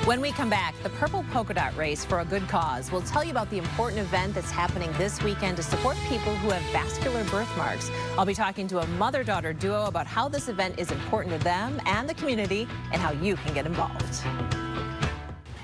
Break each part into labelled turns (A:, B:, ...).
A: When we come back, the Purple Polka Dot Race for a good cause. We'll tell you about the important event that's happening this weekend to support people who have vascular birthmarks. I'll be talking to a mother-daughter duo about how this event is important to them and the community and how you can get involved.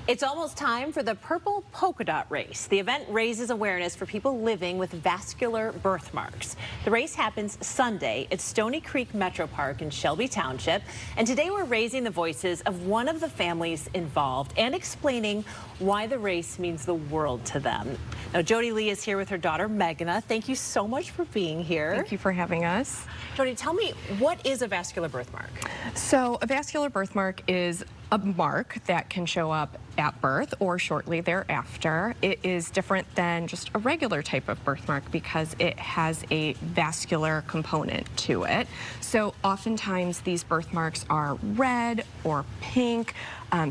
A: It's almost time for the Purple Polka Dot Race. The event raises awareness for people living with vascular birthmarks. The race happens Sunday at Stony Creek Metro Park in Shelby Township. And today we're raising the voices of one of the families involved and explaining why the race means the world to them. Now, Jody Lee is here with her daughter, Meghana. Thank you so much for being here.
B: Thank you for having us.
A: Jody, tell me, what is a vascular birthmark?
B: So a vascular birthmark is a mark that can show up at birth or shortly thereafter. It is different than just a regular type of birthmark because it has a vascular component to it. So oftentimes these birthmarks are red or pink,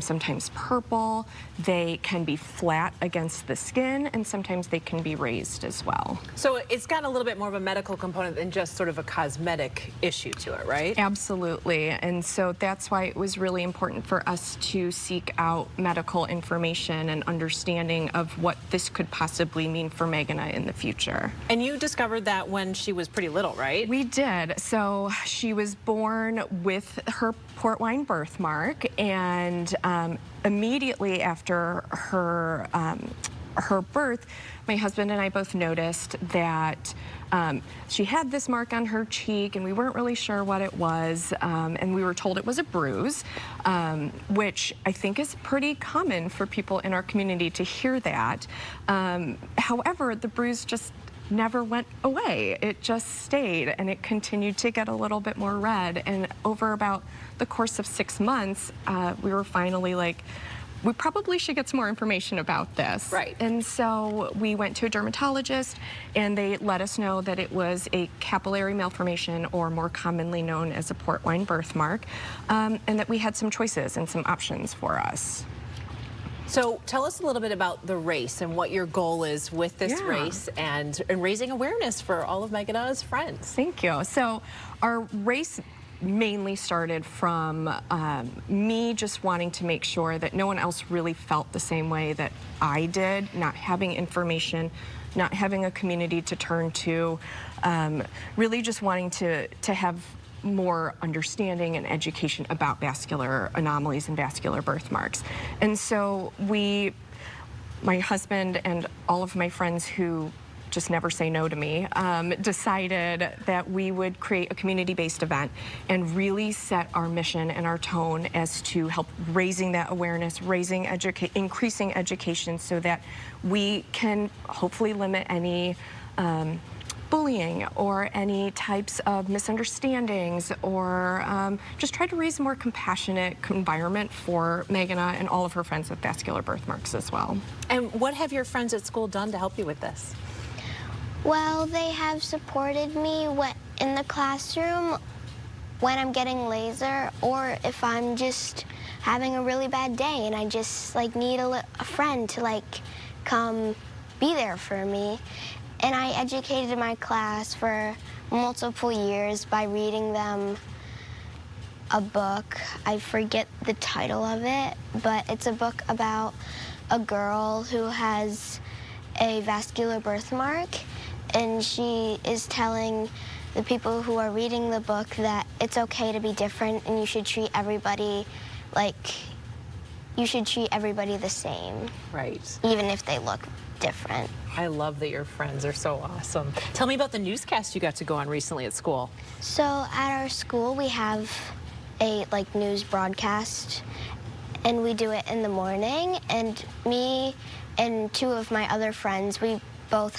B: sometimes purple. They can be flat against the skin, and sometimes they can be raised as well.
A: So it's got a little bit more of a medical component than just sort of a cosmetic issue to it, right?
B: Absolutely, and so that's why it was really important for us to seek out medical information and understanding of what this could possibly mean for Meghana in the future.
A: And you discovered that when she was pretty little, right?
B: We did. So she was born with her port wine birthmark, and immediately after her birth, my husband and I both noticed that she had this mark on her cheek, and we weren't really sure what it was, and we were told it was a bruise, which I think is pretty common for people in our community to hear that. However, the bruise just never went away. It just stayed, and it continued to get a little bit more red, and over about the course of 6 months, we were finally like, we probably should get some more information about this.
A: Right.
B: And so we went to a dermatologist, and they let us know that it was a capillary malformation, or more commonly known as a port wine birthmark, and that we had some choices and some options for us.
A: So tell us a little bit about the race and what your goal is with this race and raising awareness for all of Meghana's friends.
B: Thank you. So our race mainly started from me just wanting to make sure that no one else really felt the same way that I did, not having information, not having a community to turn to, really just wanting to have more understanding and education about vascular anomalies and vascular birthmarks. And so my husband and all of my friends who just never say no to me, decided that we would create a community-based event and really set our mission and our tone as to help raising that awareness, increasing education so that we can hopefully limit any bullying or any types of misunderstandings, or just try to raise a more compassionate environment for Meghana and all of her friends with vascular birthmarks as well.
A: And what have your friends at school done to help you with this?
C: Well, they have supported me in the classroom when I'm getting laser, or if I'm just having a really bad day and I just need a friend to come be there for me. And I educated my class for multiple years by reading them a book. I forget the title of it, but it's a book about a girl who has a vascular birthmark, and she is telling the people who are reading the book that it's okay to be different, and you should treat everybody the same.
A: Right.
C: Even if they look different.
A: I love that your friends are so awesome. Tell me about the newscast you got to go on recently at school.
C: So at our school we have a news broadcast, and we do it in the morning, and me and two of my other friends, we all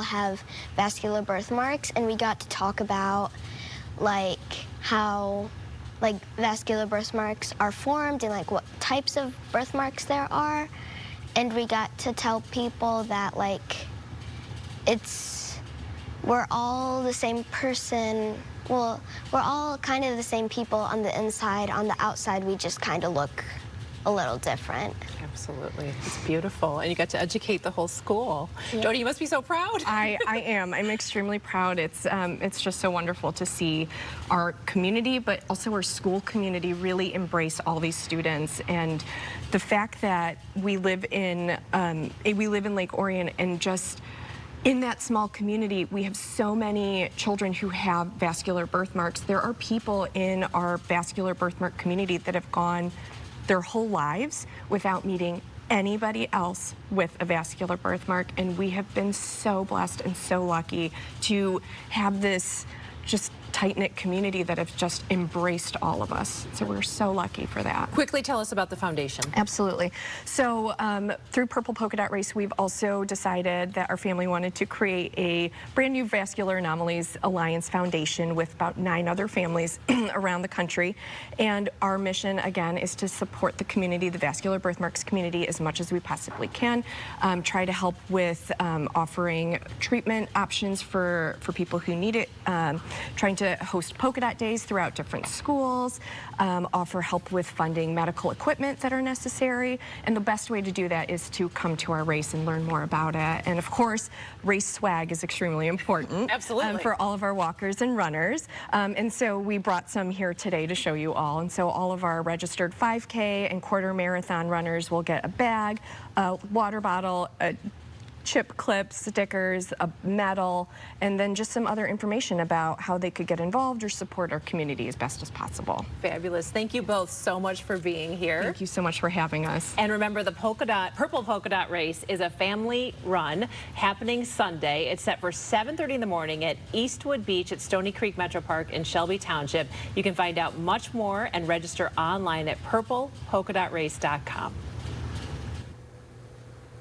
C: have vascular birthmarks, and we got to talk about how vascular birthmarks are formed and what types of birthmarks there are. And we got to tell people that we're all the same person. Well, we're all kind of the same people on the inside. On the outside, we just kind of look a little different.
A: Absolutely. It's beautiful. And you got to educate the whole school. Jody, you must be so proud.
B: I am. I'm extremely proud. It's just so wonderful to see our community, but also our school community really embrace all these students. And the fact that we live in Lake Orion, and just in that small community, we have so many children who have vascular birthmarks. There are people in our vascular birthmark community that have gone their whole lives without meeting anybody else with a vascular birthmark, and we have been so blessed and so lucky to have this just tight-knit community that have just embraced all of us. So we're so lucky for that.
A: Quickly tell us about the foundation.
B: Absolutely. So through Purple Polka Dot Race, we've also decided that our family wanted to create a brand new Vascular Anomalies Alliance Foundation with about 9 other families around the country. And our mission, again, is to support the community, the vascular birthmarks community, as much as we possibly can. Try to help with offering treatment options for people who need it, trying to host polka dot days throughout different schools, offer help with funding medical equipment that are necessary, and the best way to do that is to come to our race and learn more about it. And of course, race swag is extremely important.
A: Absolutely.
B: For all of our walkers and runners. And so we brought some here today to show you all. And so all of our registered 5K and quarter marathon runners will get a bag, a water bottle, a chip clips, stickers, a medal, and then just some other information about how they could get involved or support our community as best as possible.
A: Fabulous. Thank you both so much for being here.
B: Thank you so much for having us.
A: And remember, the Purple Polka Dot Race is a family run happening Sunday. It's set for 7:30 in the morning at Eastwood Beach at Stony Creek Metro Park in Shelby Township. You can find out much more and register online at purplepolkadotrace.com.